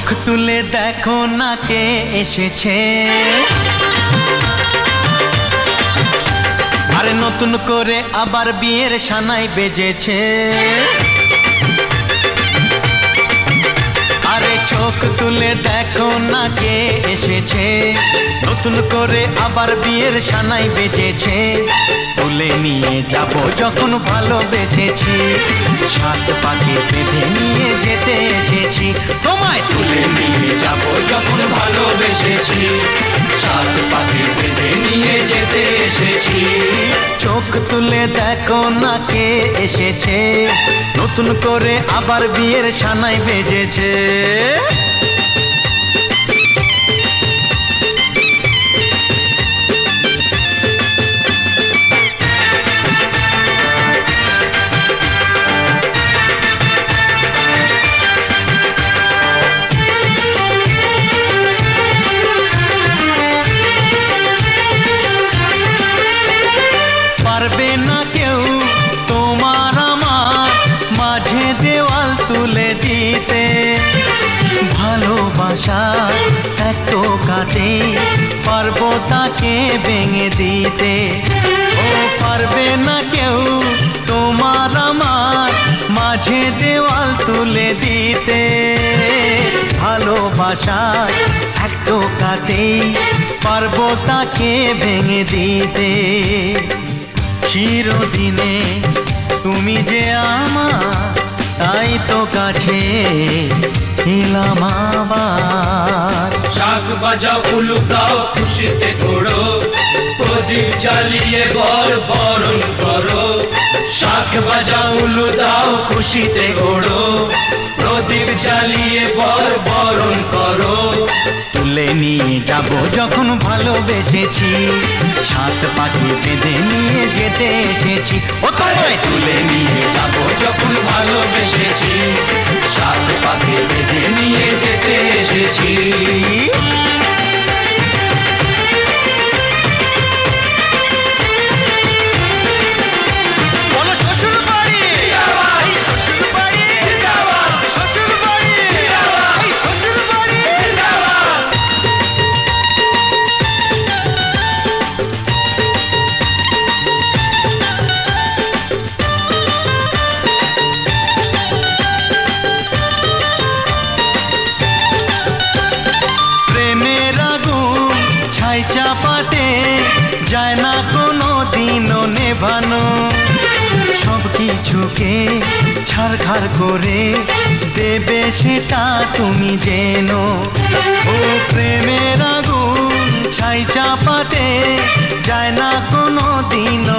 চোখ তুলে দেখো না কে এসেছে, আরে নতুন করে আবার বিয়ের সানাই বেজেছে। আরে চোখ তুলে দেখো না কে এসেছে, নতুন করে আবার বিয়ের সানাই বেজেছে। তুলে নিয়ে যাব যখন ভালোবেসেছি, সাত পাকে বেঁধে নিয়ে যেতে এসেছি। তোমায় তুলে নিয়ে যাব যখন ভালোবেসেছি, সাত পাকে বেঁধে নিয়ে যেতে এসেছি। চোখ তুলে দেখো না কে এসেছে, নতুন করে আবার বিয়ের সানাই বেজেছে। পারবে না কেউ তোমার আমার মাঝে দেওয়াল তুলে দিতে, ভালোবাসা একটু কাটে পারবো তাকে ভেঙে দিতে। ও পারবে না কেউ তোমার আমার মাঝে দেওয়াল তুলে দিতে, ভালোবাসা একটু কাটে পারবো তাকে ভেঙে দিতে। চিরদিনে তুমি যে আমার, তাই তো কাছে এলাম আবার। শাক বাজাও উলু দাও খুশিতে ঘোড়ো, প্রদীপ জ্বালিয়ে বর বরণ করো। শাক বাজাও উলু দাও খুশিতে ঘোড়ো, প্রদীপ জ্বালিয়ে বর বরণ করো। তুলে নিয়ে যাব যখন ভালোবেসেছি, সাত পাখি বেঁধে নিয়ে যেতে এসেছি। ও তোমায় তুলে নিয়ে যাব যখন ভালোবেসেছি, সাত পাখি বেঁধে নিয়ে যেতে এসেছি। চাপাতে যায় না কোনো দিনও নেভানো, সব কিছুকে ছাড়খাড় করে দেবে সেটা তুমি জেনো। ও প্রেমের আগুন ছাই চাপাতে যায় না কোনো দিনও